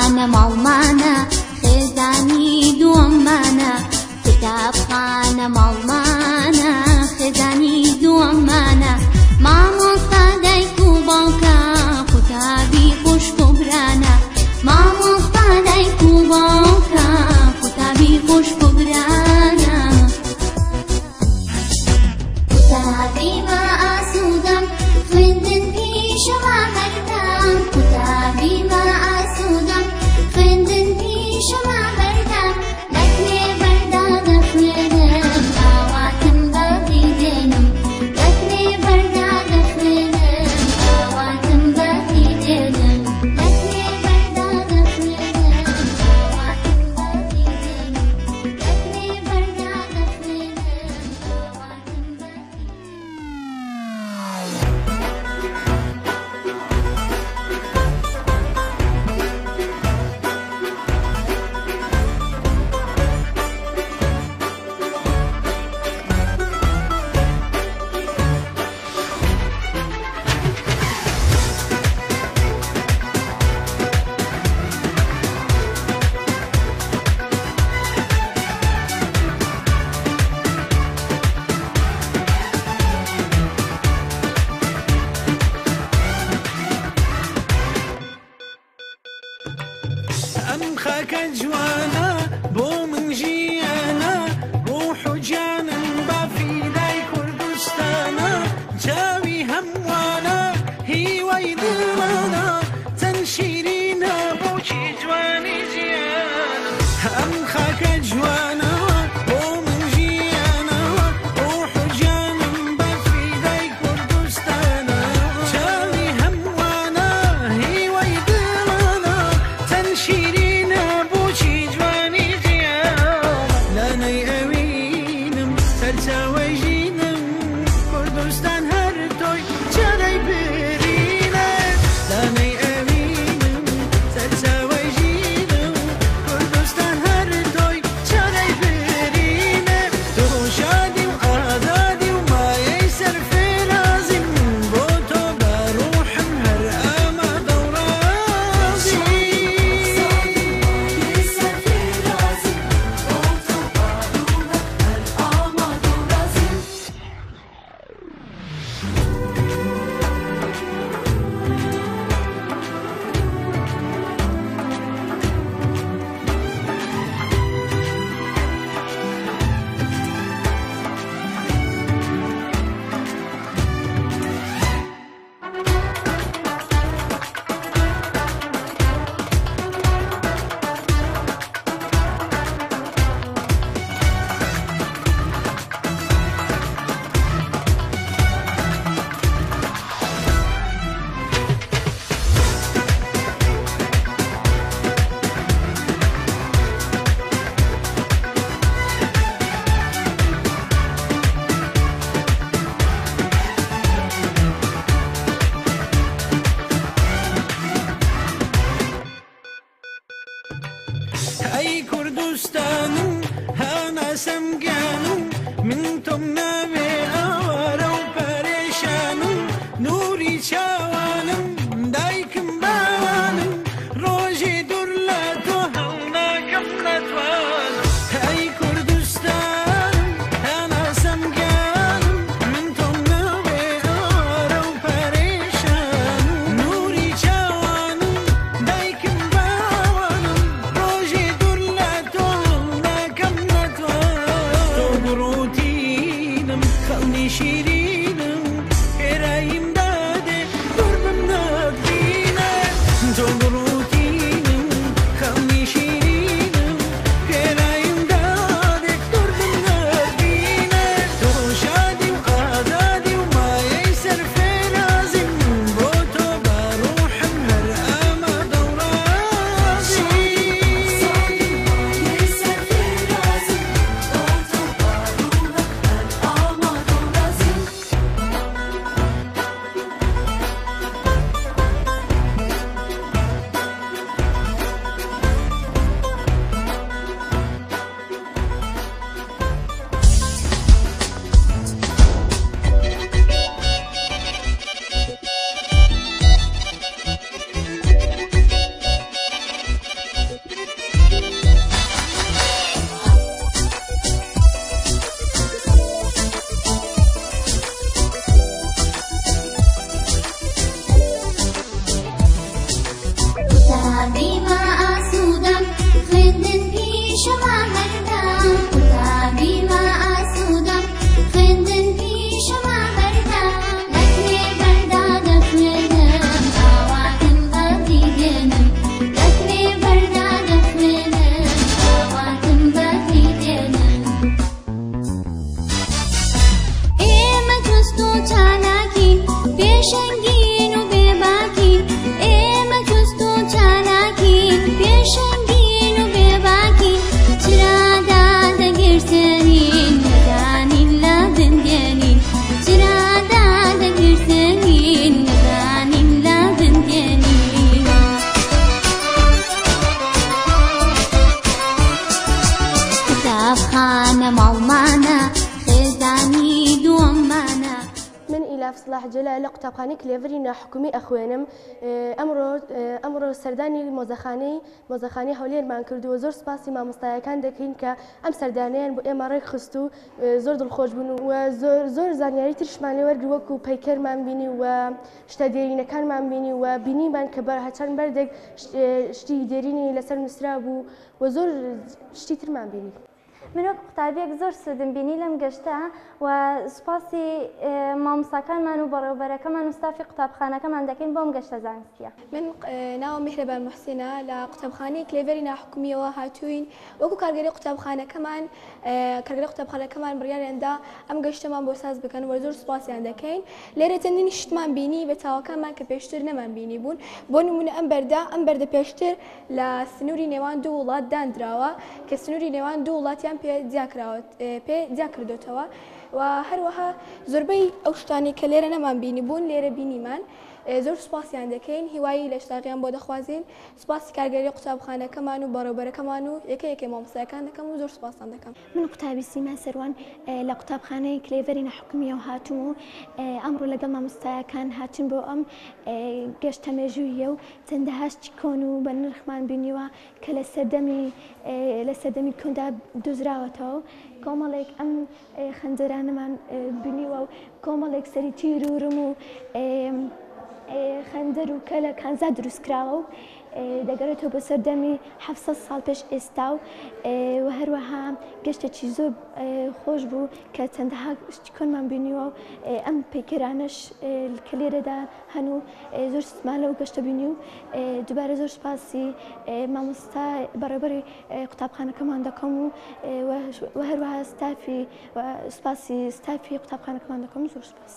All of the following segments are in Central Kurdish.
خانە ماڵمانە خێزانی دووەممانە کتابخانە ماڵمانە خێزانی دووەممانە مامۆستا دایک و باوکە قوتابی خوشک و برانە مامۆستا دایک و باوکە قوتابی خوشک و برانە قوتابی ما ئاسوودەم خوێندن پیشەما بەردەم قوتابی ما ئاسوودەم خوێندن پیشەما بەردەم لەکوێ بەردا دەخوێنم ئاواتم بەدی دێنم لەکوێ بەردا دەخوێنم ئاواتم بەدی دێنم لەکوێ بەردا دەخوێنم ئاواتم بەدی دێنم لەکوێ بەردا دەخوێنم ئاواتم بەدی ئەم خاکە جوانە بۆ من ژیانە ڕوح و جانم بافیدای کوردستانە جاوی هەموانە هیوای دڵانە چەند شیرینە بۆچی جوانی ژیانە ئەم خاکە جوانە بۆ من ژیانە ڕوح و جانم بافیدای کوردستانە جاوی هەموانە هیوای دڵانە چەند شیرینە بۆچی جوانی ژیانە لانەی ئەوینم سەرچاوەی ژینم کوردستان هەر تۆی چارەی برینە لانەی ئەوینم سەرچاوەی ژینم کوردستان هەر تۆی چارەی برینە تۆ شادی و ئازادی و مایەی سەرفێرازیم بۆ تۆ بە ڕوحم هەر ئامادە و ڕازیم ئەی کوردستانم هەناسەم گیانم من تۆم ناوێ ئاوارە و پەرێشانم نووری چاوانم دایکم باوانم ڕۆژێ دوور لە تۆ هەڵناکەم نەتوانم ئەی کوردستانم هەناسەم گیانم من تۆم ناوێ ئاوارە و پەرێشانم نووری چاوانم دایکم باوانم ڕۆژێ دوور لە تۆ هەڵناکەم نەتوانم تۆ بڕوتینم خەڵنی صلاح جلال لە قوتابخانەی کلێڤەری ناحکومی ئەخوێنم. ئەمڕۆ سەردانی مۆزەخانەی هەولێرمان کردووە. زۆر سپاسی مامۆستایەکان دەکەین کە ئەم سەردانیان بۆ ئێمە ڕێک خست و زۆر دڵخۆش بوون و زۆر زانیاری ترشمان لێ وەرگرت وەکو پەیکەرمان بینی و شتە دێرینەکانمان بینی و بینیمان کە هەچەند بەردێک شتی دێرینی لەسەر نووسرا بوو و زۆر شتی ترمان بینی. من وەک قوتابیەک زۆر سوودم بینی لەم گەشتە و سوپاسی مامۆستاکانمان و بەڕێوەبەرەکەمان و ستافی قوتابخانەکەمان دەکەین بۆم گەشتە زانستیە. من ناوم میهرەبان محسینە لە قوتابخانەی کلێڤەری ناحکومیەوە هاتووین. وەکو کارگەری قوتابخانەکەمان بڕیاریاندا ئەم گەشتەمان بۆ ساز بکەن و زۆر سوپاسیان دەکەین. لێرە چەندین شتمان بینی بە چاوەکانمان کە پێشتر نەمان بینی بوون. بۆ نمونە ئەم بەردە پێشتر لە سنووری نێوان دوو وڵات دانراوە کە سنووری نێوان دوو وڵاتیان پێ جیا کردوتەوە و هەروەها زۆربەی ئەو شتانی کە لێرە نەمان بینی بوون لێرە بینیمان. زۆر سوپاسیان دەکەین، هیوایی لە شتاقیان بۆ دەخوازین. سوپاسی کارگەری قوتابخانەکەمان و بەڕێوەبەرەکەمان و یەکێ مامۆستایەکان دەکەم و زۆر سوپاسان دەکەم. من قوتابی سیما سەروان لە قوتابخانەی کلێڤەری ناحکومیەوە هاتووم و ئەمڕۆ لەگەڵ مامۆستایەکان هاتین بۆ ئەم گەشتە مێژوویە و چەندەهاشتی کۆن و بە نرخمان بینیوە کە لە سەردەمی کۆندا دۆزراوەتەوە. کۆمەڵێک ئەم خەنجەرانەمان بینیوە و کۆمەڵێک سەری تیر و ڕم و خەنجەر و کەلە کانزا دروستکراوە و دەگەڕێتەوە بە سەردەمی 700 ساڵ پێش ئێستا و هەروەها گەشتێکی زۆر خۆش بوو کە چەندەها شتی کۆنمان بینیوە و ئەم پەیکەرانەش کە لێرەدا هەن و زۆر سمالە و گەشتە بینی و دووبارە زۆر سپاسی مامۆستا بەڕێوەبەری قوتابخانەکەمان دەکەم و هەروەها سپاسی ستافی قوتابخانەکەمان دەکەم. زۆر سپاس.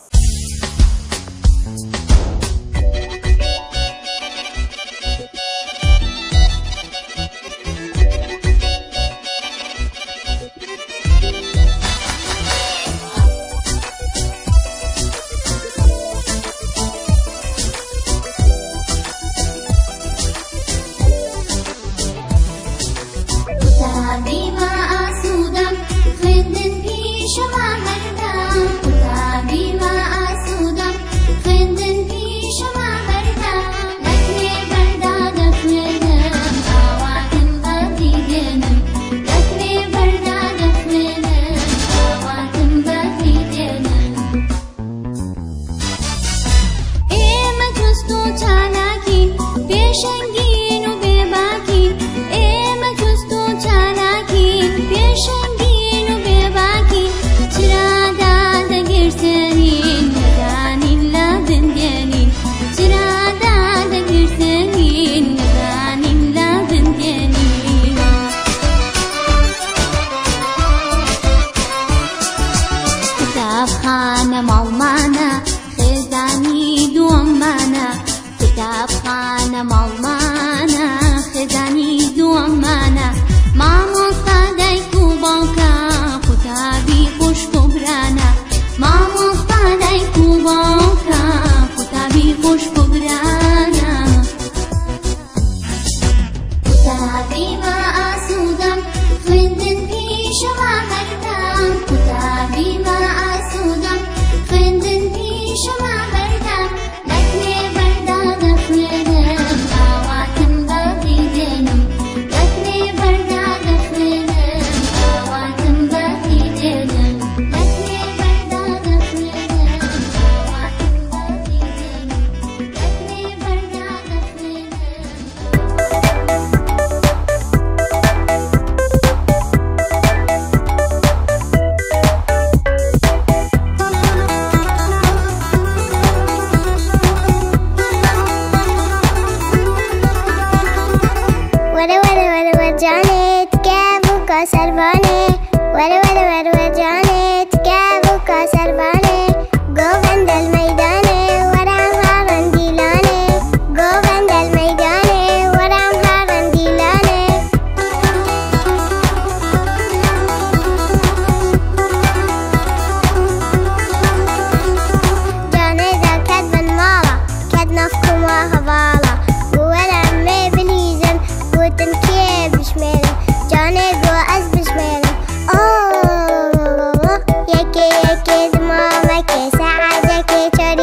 Yeke yeke mama ke saadake chori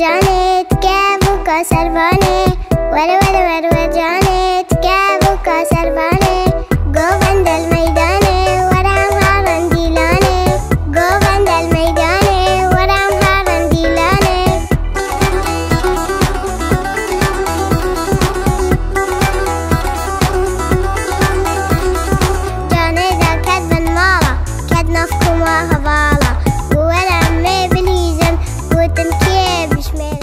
جانت كابو كسرباني ور ور ور ور جانت كابو كسرباني قوبند الميداني ورام هارن ديلاني قوبند الميداني ورام هارن ديلاني جاني ذا كدبن مالا كد نفكم وهبالا ولا مي بليزم وتنكي بشمال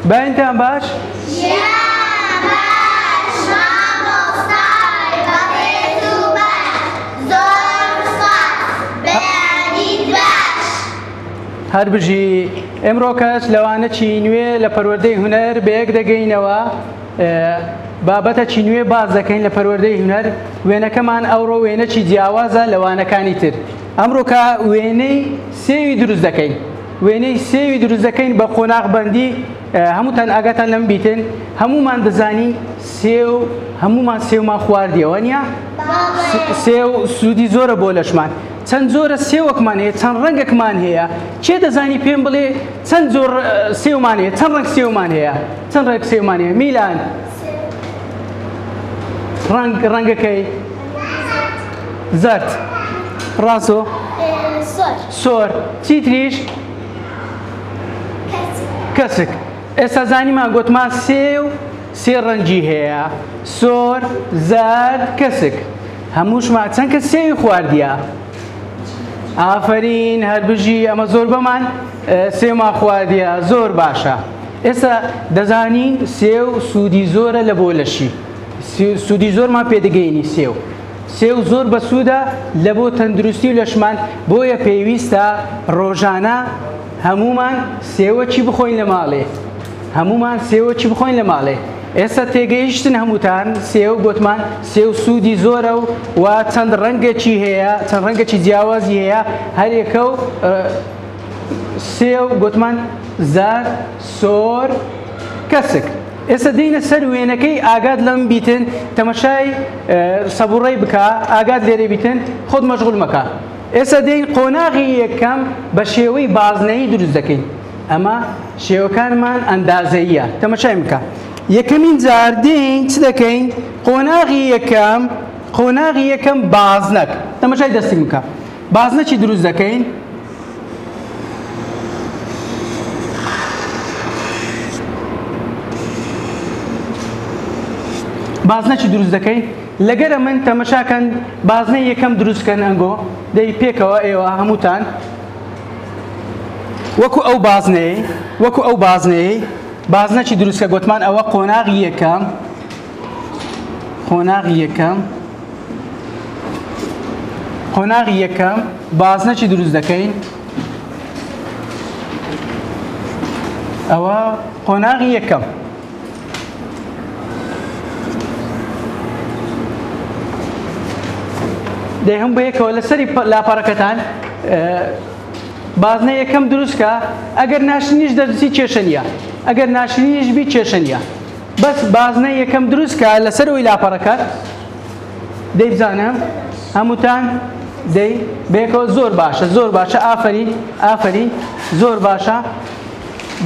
باینتان باش؟ هەر بژی ئەمڕۆ کەس لەوانە نوێ لە پەروەردەی هونەر بەیەک دەگەینەوە بابەتە نوێ باز دەکەین لە پەروەردەی هونەر وێنەکەمان ئەوڕۆ وێنەی جیاوازە لەوانەکانی تر ئەمڕۆکە وێنەی سێوی دروست دەکەین وێنەی سێوی دروست دەکەین بە قۆناغبەندی هەمووتان ئاگاتان لەم بیتن هەمومان دەزانین سێو هەمومان سێومان خواردیەوە نییە سێو سوودی زۆرە بۆ لەشمان چەند زۆرە سێوەکمان هەیە چەند ڕەنگێکمان هەیە چێ دەزانی پێم بڵێ چەند زۆر سێومان هەیە چەند ڕەنگ سێومان هەیە چەند ڕێک سێومان هەیە میلان ڕەنگەکەی زەرد ڕاستۆ سۆر چیتریش کەسک ئێستا زانیمان گوتمان سێو سێ ڕەنگی هەیە سۆر زەرد کەسک هەمووشمان چەند کە سێوی خواردیە ئافرین هەر بژی ئەمە زۆر بەمان سێومان خواردیە زۆر باشە ئێستا دەزانین سێو سوودی زۆرە لە بۆ لەشی سوودی زۆرمان پێدەگەینی سێو زۆر بە سوودە لە بۆ تەندروستی و لەشمان بۆیە پێویستە ڕۆژانە هەمومان سێوەکی بخۆین لە ماڵێ هەمومان سێوەکی بخۆین لە ماڵێ ئێستا تێگەیشتن هەمووتان سێو گوتمان سێو سوودی زۆرە و چەند ڕەنگێکی هەیە چەند ڕەنگێکی جیاوازی هەیە هەرێکە و سێو گوتمان زەرد سۆر کەسک ئێستا دێنە سەر وێنەکەی ئاگات لەم بیتن تەمەشای سەبوڕەی بکە ئاگات لێرە بیتن خۆت مەشغوڵ مەکە ئێستا دێن قۆناغی یەکەم بە شێوەی بازنەیی دروست دەکەین ئەمە شێوەکانمان ئەندازەییە تەمەشای بکە یەکەمین جار دێن چ دەکەین قۆناغی یەکەم بازنەک تەمەشای دەستی بکە بازنەکی دروست دەکەین بازنەکی دروست دەکەین لەگەرە من تەمەشاکەن بازنەی یەکەم دروستکەن ئەنگۆ دەی پێکەوە ئێوە هەمووتان وەکو ئەو بازنەیە بازنەکی دروستکە گوتمان ئەوە قۆناغی یەکەم بازنەکی دروست دەکەین ئەوە قۆناغی یەکەم دەی هەم بە یەکەوە لەسەری لاپەڕەکەتان بازنە یەکەم دروستکە ئەگەر ناشنیش دەرسی کێشە نییە ئەگەر ناشنیش بی کێشە نییە بەس بازنە یەکەم دروستکە لەسەرەوەی لاپەڕەکەت دەی بزانم هەمووتان دەی بەیەکەوە زۆر باشە ئافرین زۆر باشە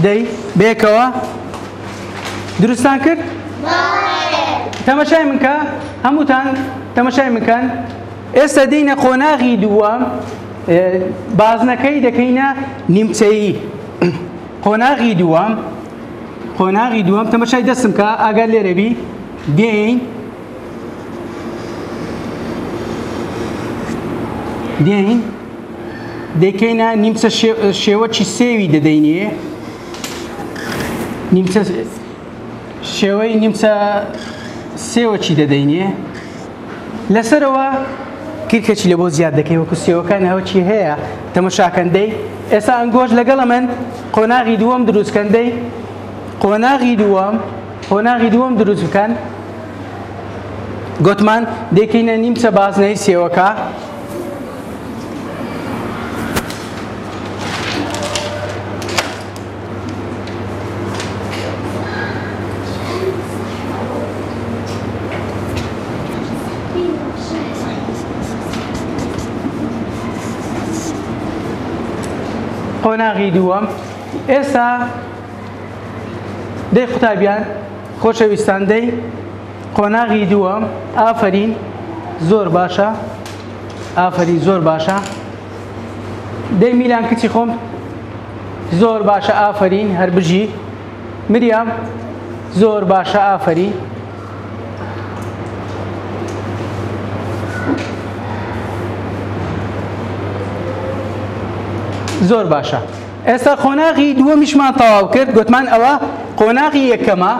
دەی بەیەکەوە دروستان کرد تەمەشای منکە هەمووتان تەمەشای منکەن ئێستا دێنە قۆناغی دووەم بازنەکەی دەکەینە نیمچەیی قۆناغی دووەم تەمەشای دەستم کە ئاگەر لێرەبی دێین دەکەینە نیمچە شێوەکی سێوی دەدەینێ شێوەی نیمچە سێوەکی دەدەینێ لەسەرەوە کیرکەچی لە بۆ زیاد دەکەی وەکو سێوەکان هەوچی هەیە تەمەشاکەندەی ئێستا ئەنگۆش لەگەڵە من قۆناغی دووەم دروستکەندەی قۆناغی دووەم دروست بکەن گوتمان دێکەینە نیمچە بازنەی سێوەکە قۆناغی دووەم. ئێستا دەی قوتابیان خۆشەویستان دەی قۆناغی دووەم. ئافرین زۆر باشە، ئافرین زۆر باشە. دەی میلان کچی خۆم زۆر باشە ئافرین هەر بژی. مریام زۆر باشە ئافرین. زۆر باشە. ئێستا قۆناغی دووەمیشمان تەواو کرد. گوتمان ئەوە قۆناغی یەکەمە،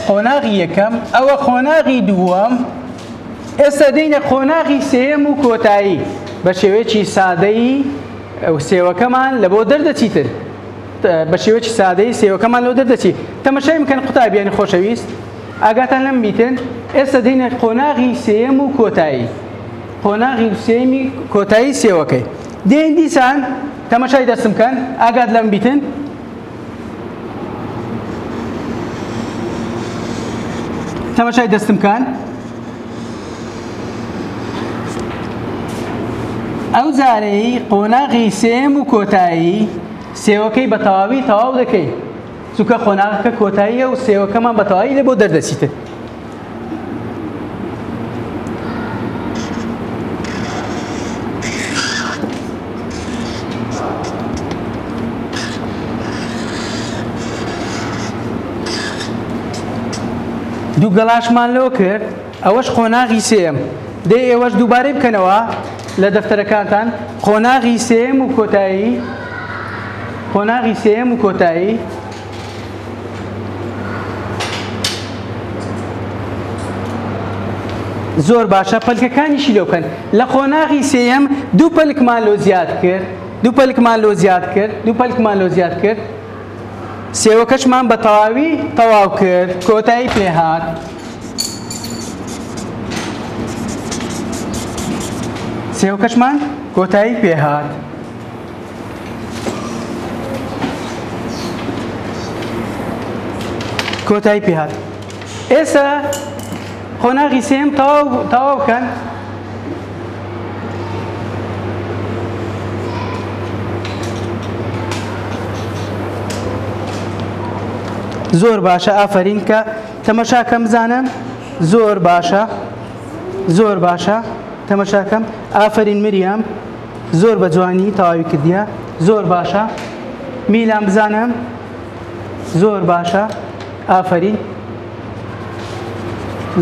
قۆناغی یەکەم، ئەوە قۆناغی دووەم. ئێستا دەینە قۆناغی سێیەم و کۆتایی بە شێوەیەکی سادەیی سێوەکەمان لە بۆ دەردەچیتر، بە شێوەیەکی سادەیی سێوەکەمان لەو دەردەچی. تەماشای بکەن قوتابیانی خۆشەویست، ئاگاتان لەم بیتن. ئێستا دەینە قۆناغی سێیەم و کۆتایی، قۆناغی سێیەمی کۆتایی سێوەکەی. دێن دیسان تەماشای دەستم بکەن، ئاگات لەم بیتن. تەماشای دەستم بکەن. ئەو جارەی قۆناغی سێم و کۆتایی سێوەکەی بە تەواوی تەواو دەکەی، چونکە قۆناغەکە کۆتاییە و سێوەکەمان بە تەواوی لە بۆ دەردەچیتر. دوو گەڵاشمان لۆ کرد، ئەوەش قۆناغی سێم. دەی ئێوەش دووبارەی بکەنەوە لە دەفتەرەکانتان قۆناغی سێم و کۆتایی، قۆناغی سێم و کۆتایی. زۆر باشە. پەلکەکانیشی لێ بکەن. لە قۆناغی سێم دوو پەلکمان لۆ زیاد کرد، دوو پەلکمان لۆ زیاد کرد، دوو پەلکمان لۆ زیاد کرد. سێوەکەشمان بە تەواوی تەواو کرد، کۆتایی پێهات. سێوەکەشمان کۆتایی پێهات. کۆتایی پێهات. ئێستا قۆناغی سێم تەواو بکەن. زۆر باشە. ئافرین کە تەماشاکەم بزانم. زۆر باشە، زۆر باشە. تەماشاکەم. ئافرین مریام زۆر بە جوانی تەواوی کردیە. زۆر باشە. میلان بزانم. زۆر باشە. ئافرین.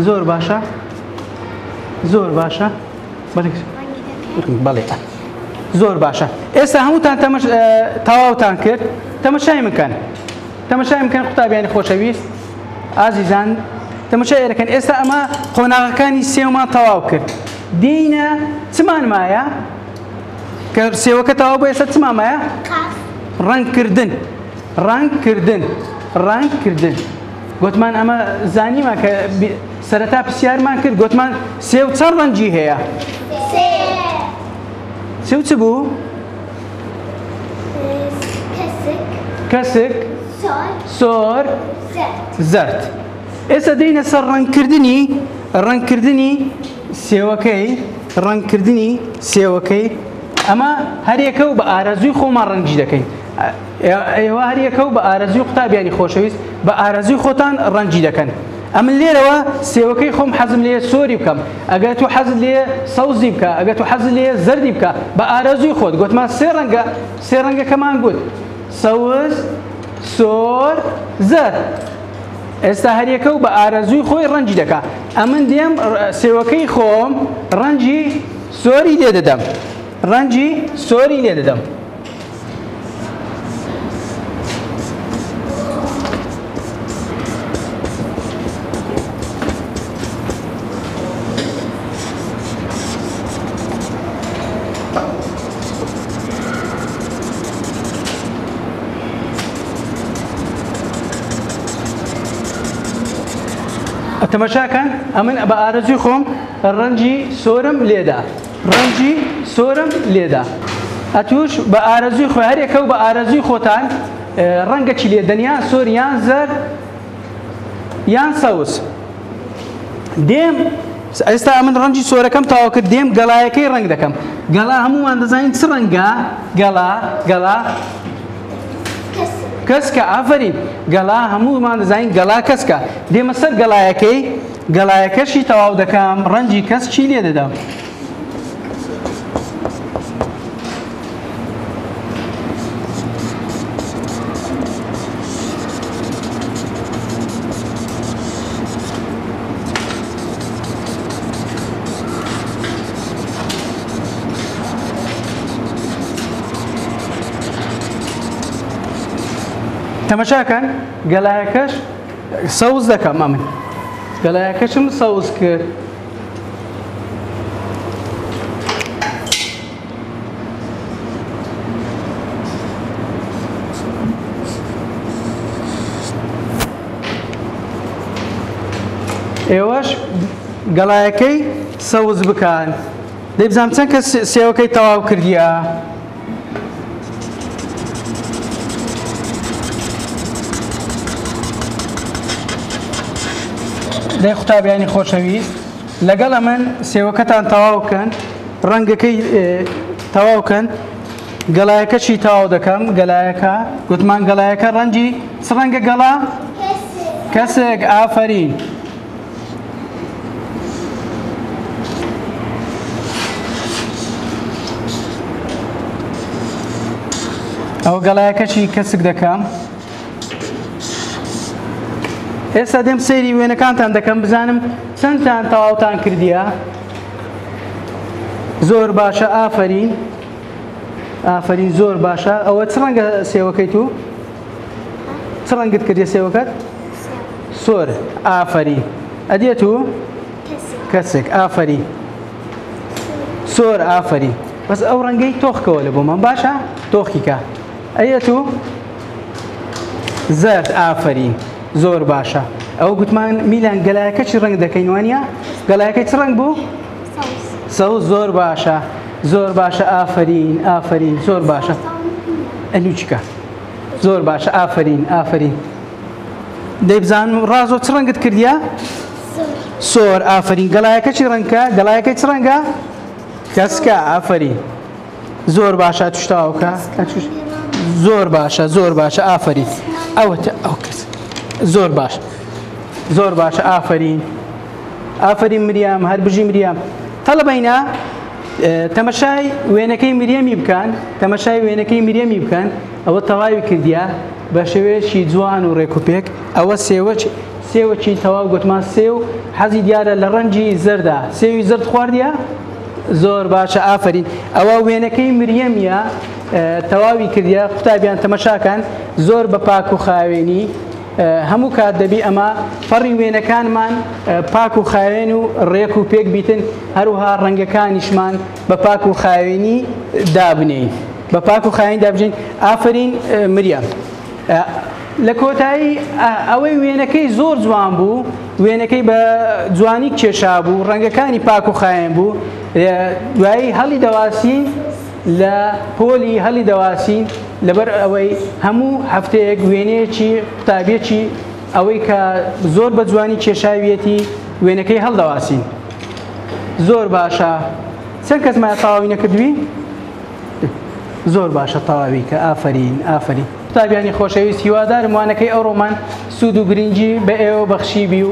زۆر باشە، زۆر باشە. بەڵێ زۆر باشە. ئێستا هەمووتان تەواوتان کرد. تەماشای بکەن، تەماشای بکەن قوتابیانی خۆشەویست ئازیزان، تەماشای دەکەن. ئێستا ئەمە قۆناغەکانی سێومان تەواو کرد. دێینە چمان مایە کە سێوەکە تەواو بوو. ئێستا چمان مایە؟ ڕەنگکردن، ڕەنگکردن، ڕەنگکردن. گوتمان ئەمە زانیمە کە سەرەتا پرسیارمان کرد. گوتمان سێو چەند ڕەنگی هەیە؟ سێو چ بوو؟ کەسک، سۆر، زەرد. ئێستا دێینە سەر ڕەنگکردنی، ڕەنگکردنی سێوەکەی، ڕەنگکردنی سێوەکەی. ئەمە هەریەکە و بە ئارەزوی خۆمان ڕەنگی دەکەین. ئێوە هەریەکە و بە ئارەزوی قوتابیانی خۆشەویست بە ئارەزوی خۆتان ڕەنگی دەکەن. ئەمن لێرەوە سێوەکەی خۆم حەزم لێ سۆری بکەم، ئەگەر تو حەزت لێ سەوزی بکە، ئەگەر تو حەزت لێ زەردی بکە، بە ئارەزوی خۆت. گوتمان سێ ڕەنگە، سێ ڕەنگەکەمان گوت: سەوز، سۆر، زەرد. ئێستا هەریەکە و بە ئارەزوی خۆی ڕەنگی دەکا. ئەمن دێم سێوەکەی خۆم ڕەنگی سۆری لێ دەدەم، ڕەنگی سۆری لێ دەدەم. تەماشاکەن ئەمن بە ئارەزوی خۆم ڕەنجی سۆرم لێدا ڕەنجی سۆرم لێدا ئەتوش بە ئارەزوی خۆ هەرێکە و بە ئارەزوی خۆتان ڕەنگەکی لێدەن یان سۆر یان زەر یان سەوز دێم ئێستا ئەمن ڕەنجی سۆرەکەم تاوا کرد دێم گەڵایەکەی ڕەنگ دەکەم گەڵا هەمومان دەزانین چ ڕەنگە گەڵا کەسکە ئافرین گەڵا هەمومان دەزانین گەڵا کەسکە دێمە سەر گەڵایەکەشی تەواو دەکەم ڕەنجی کەس چی لێ دەدەم تەماشاکەن گەڵایەکەش سەوز دەکەم ئەمن گەڵایەکەشم سەوز کرد ئێوەش گەڵایەکەی سەوز بکەن دەیبزانم چەند کەس سێوەکەی تەواو کردیە دەی قوتابیانی خۆشەویست لەگەڵ ئەمن سێوەکەتان تەواوکەن ڕەنگەکەی تەواوکەن گەڵایەکەشی تەواو دەکەم گەڵایەکە گوتمان گەڵایەکە ڕەنجی چ ڕەنگە گەڵا کەسێک ئافرین ئەو گەڵایەکەشی کەسک دەکەم ئێستا دێم سەیری وێنەکانتان دەکەم بزانم چەندتان تەواوتان کردیە زۆر باشە ئافرین زۆر باشە ئەوە چ ڕەنگە سێوەکەی تو چ ڕەنگت کردیە سێوەکەت سۆر ئافرین ئەدێت و کەسێک ئافرین سۆر ئافرین بەس ئەو ڕەنگەی تۆخکەوە لە بۆ من باشە تۆخیکە ئەیەت و زەرد ئافرین زۆر باشە ئەوە گوتمان میلان گەلایەکە چی ڕەنگ دەکەین وانە گەلایەکەی چ ڕەنگ بوو سەوز زۆر باشە ئافرین زۆر باشە ئەنوچکە زۆر باشە ئافرین دەیبزانم ڕازۆ چ ڕەنگت کردیە سۆر ئافرین گەلایەکە چی ڕەنگە گەلایەکەی چ ڕەنگە کەسکە ئافرین زۆر باشە توشتاوکە زۆر باشە ئافرین ئەوەتە ئەو کەس زۆر باشە ئافرین مریام هەر بژی مریام تەڵەبەینە تەمەشای وێنەکەی مریەمی بکەن ئەوە تەواوی کردیە بە شێوەیەکی جوان و ڕێکوپێک ئەوە سێوەکی تەواو گوتمان سێو حەزی دیارە لە ڕەنجی زەردا سێوی زەرد خواردیە زۆر باشە ئافرین ئەوە وێنەکەی مریەمیە تەواوی کردیە قوتابیان تەمەشاکان زۆر بە پاک و خاوێنی هەموو کات دەبی ئەمە فەڕی وێنەکانمان پاک و خاوێن و ڕێک و پێک بیتن هەروها ڕەنگەکانیشمان بە پاک و خاوێنی دابنین ئافرین مریەم لە کۆتایی ئەوەی وێنەکەی زۆر جوان بوو وێنەکەی بە جوانی کێشا بوو ڕەنگەکانی پاک و خاوێن بوو دوایی هەڵی دەواسین لە پۆلی هەڵی دەواسین لەبەر ئەوەی هەموو هەفتەیەک وێنەیەکی قوتابیەکی ئەوەی کە زۆر بە جوانی کێشاویەتی وێنەکەی هەڵدەواسین زۆر باشە چەند کەس مایە تەواوی نەکردووی زۆر باشە تەواوی کە ئافرین قوتابیانی خۆشەویست هیوادارم وانەکەی ئەوڕۆمان سوود و گرنگی بە ئێوە بەخشیبی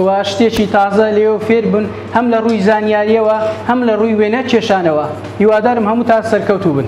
و شتێکی تازە لێوە فێر بن هەم لە ڕووی زانیاریەوە هەم لە ڕووی وێنە کێشانەوە هیوادارم هەموو تا سەرکەوتوو بن